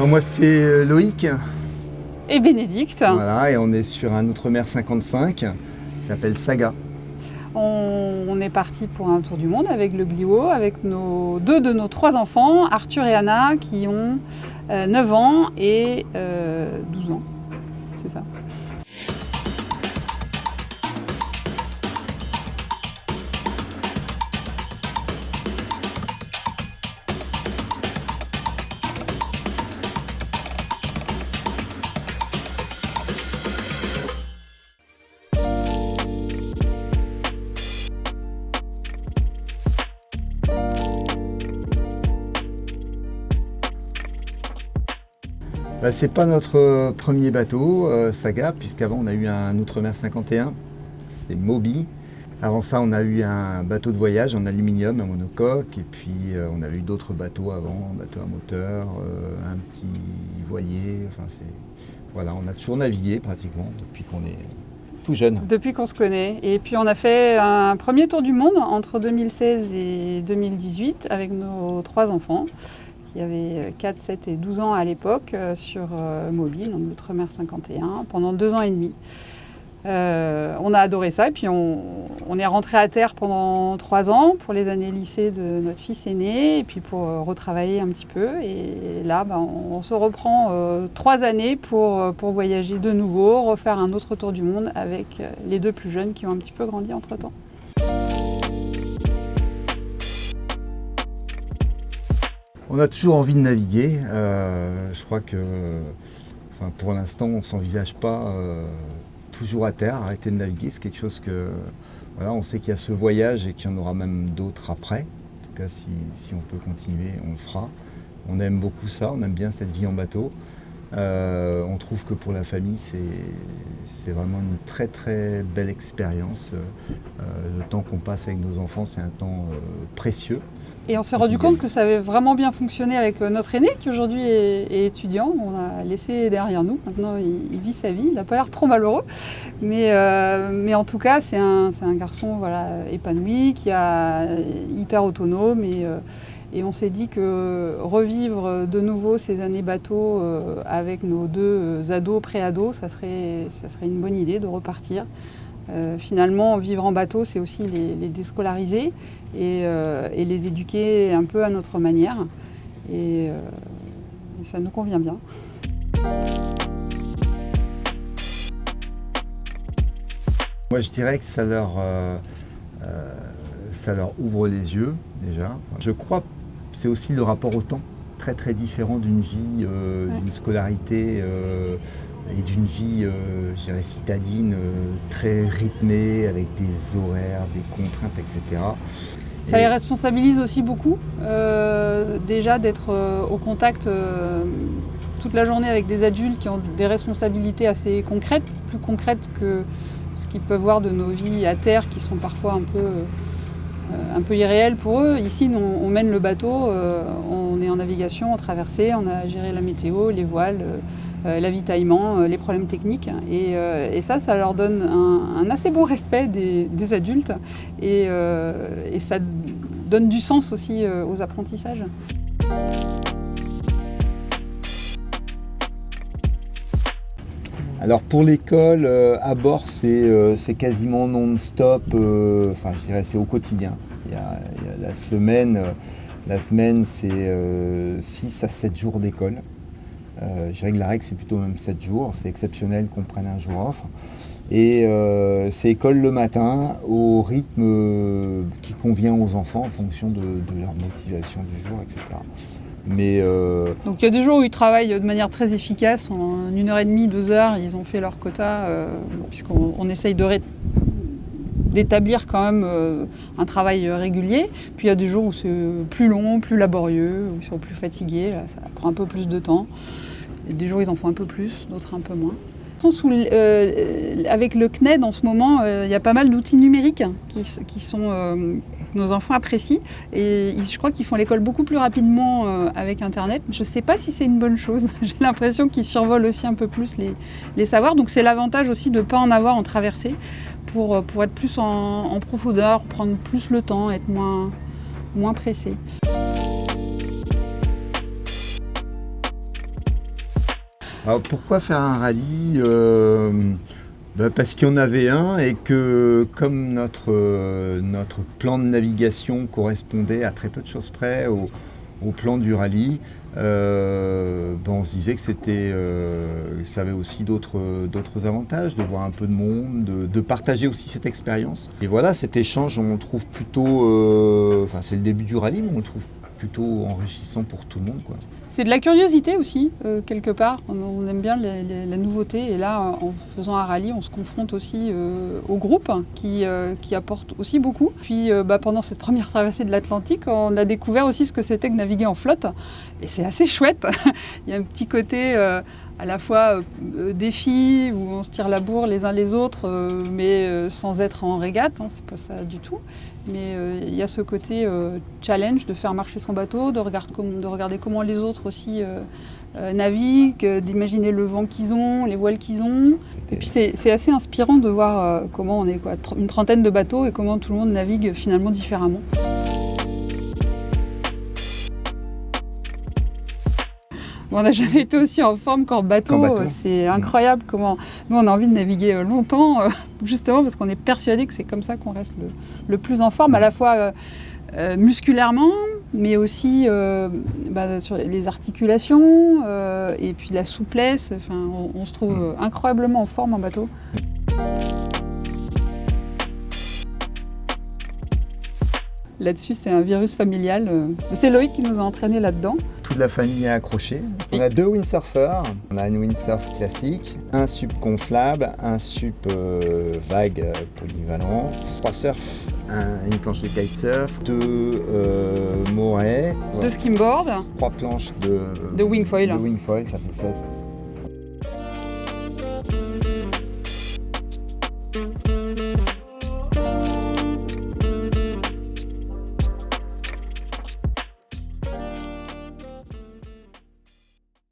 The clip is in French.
Alors moi c'est Loïc. Et Bénédicte. Voilà, et on est sur un Outre-mer 55 qui s'appelle Saga. On est parti pour un tour du monde avec le Gliwo, avec deux de nos 3 enfants, Arthur et Anna, qui ont 9 ans et 12 ans. C'est ça. C'est pas notre premier bateau, Saga, puisqu'avant on a eu un Outre-mer 51, c'était Moby. Avant ça on a eu un bateau de voyage en aluminium, un monocoque, et puis on a eu d'autres bateaux avant, un bateau à moteur, un petit voilier, voilà, on a toujours navigué pratiquement depuis qu'on est tout jeune. Depuis qu'on se connaît. Et puis on a fait un premier tour du monde entre 2016 et 2018 avec nos 3 enfants. Il y avait 4, 7 et 12 ans à l'époque sur Moby, donc l'Outre-mer 51, pendant 2 ans et demi. On a adoré ça et puis on est rentré à terre pendant 3 ans pour les années lycée de notre fils aîné et puis pour retravailler un petit peu. Et là, on se reprend 3 années pour voyager de nouveau, refaire un autre tour du monde avec les 2 plus jeunes qui ont un petit peu grandi entre-temps. On a toujours envie de naviguer. Je crois que pour l'instant, on ne s'envisage pas toujours à terre. Arrêter de naviguer, c'est quelque chose que... Voilà, on sait qu'il y a ce voyage et qu'il y en aura même d'autres après. En tout cas, si on peut continuer, on le fera. On aime beaucoup ça, on aime bien cette vie en bateau. On trouve que pour la famille, c'est vraiment une très très belle expérience. Le temps qu'on passe avec nos enfants, c'est un temps précieux. Et on s'est rendu compte que ça avait vraiment bien fonctionné avec notre aîné qui aujourd'hui est étudiant. On l'a laissé derrière nous. Maintenant, il vit sa vie. Il n'a pas l'air trop malheureux. Mais en tout cas, c'est un garçon épanoui, qui est hyper autonome. Et on s'est dit que revivre de nouveau ces années bateau avec nos 2 ados, pré-ados, ça serait une bonne idée de repartir. Finalement, vivre en bateau, c'est aussi les déscolariser et les éduquer un peu à notre manière. Et ça nous convient bien. Moi, je dirais que ça leur ouvre les yeux, déjà. Je crois que c'est aussi le rapport au temps, très très différent d'une vie, d'une scolarité et d'une vie, je dirais, citadine, très rythmée, avec des horaires, des contraintes, etc. Ça les responsabilise aussi beaucoup, déjà d'être au contact toute la journée avec des adultes qui ont des responsabilités assez concrètes, plus concrètes que ce qu'ils peuvent voir de nos vies à terre, qui sont parfois un peu irréelles pour eux. Ici, nous, on mène le bateau, on est en navigation, en traversée, on a géré la météo, les voiles, l'avitaillement, les problèmes techniques. Et ça leur donne un assez beau respect des adultes et ça donne du sens aussi aux apprentissages. Alors pour l'école, à bord, c'est quasiment non-stop, je dirais c'est au quotidien. Il y a la semaine c'est 6 à 7 jours d'école. Je dirais que la règle c'est plutôt même 7 jours, c'est exceptionnel qu'on prenne un jour off. Et c'est école le matin au rythme qui convient aux enfants en fonction de leur motivation du jour, etc. Donc il y a des jours où ils travaillent de manière très efficace, en 1h30, 2 heures, ils ont fait leur quota, puisqu'on essaye d'établir quand même un travail régulier. Puis il y a des jours où c'est plus long, plus laborieux, où ils sont plus fatigués, là, ça prend un peu plus de temps. Et des jours ils en font un peu plus, d'autres un peu moins. Avec le CNED en ce moment, il y a pas mal d'outils numériques qui sont nos enfants apprécient et je crois qu'ils font l'école beaucoup plus rapidement avec Internet. Je ne sais pas si c'est une bonne chose. J'ai l'impression qu'ils survolent aussi un peu plus les savoirs. Donc c'est l'avantage aussi de ne pas en avoir en traversée pour être plus en profondeur, prendre plus le temps, être moins pressé. Alors pourquoi faire un rallye parce qu'il y en avait un et que comme notre plan de navigation correspondait à très peu de choses près au plan du rallye, on se disait que ça avait aussi d'autres avantages, de voir un peu de monde, de partager aussi cette expérience. Et voilà, cet échange, on le trouve plutôt, c'est le début du rallye, mais on le trouve plutôt enrichissant pour tout le monde, quoi. C'est de la curiosité aussi, quelque part. On aime bien la nouveauté. Et là, en faisant un rallye, on se confronte aussi au groupe qui apporte aussi beaucoup. Puis pendant cette première traversée de l'Atlantique, on a découvert aussi ce que c'était que naviguer en flotte. Et c'est assez chouette. Il y a un petit côté à la fois défi, où on se tire la bourre les uns les autres, mais sans être en régate, hein, c'est pas ça du tout. Mais il y a ce côté challenge de faire marcher son bateau, de regarder comment les autres aussi naviguent, d'imaginer le vent qu'ils ont, les voiles qu'ils ont. Et puis c'est assez inspirant de voir comment on est une trentaine de bateaux et comment tout le monde navigue finalement différemment. On n'a jamais été aussi en forme qu'en bateau. C'est incroyable comment nous on a envie de naviguer longtemps, justement parce qu'on est persuadé que c'est comme ça qu'on reste le plus en forme, à la fois musculairement, mais aussi sur les articulations et puis la souplesse. Enfin, on se trouve incroyablement en forme en bateau. Là-dessus, c'est un virus familial. C'est Loïc qui nous a entraînés là-dedans. Toute la famille est accrochée. On a 2 windsurfers. On a une windsurf classique, un sup gonflable, un sup vague polyvalent, 3 surfs, une planche de kitesurf, 2 morets, 2 skimboards, 3 planches de wingfoil. De wingfoil, ça fait 16.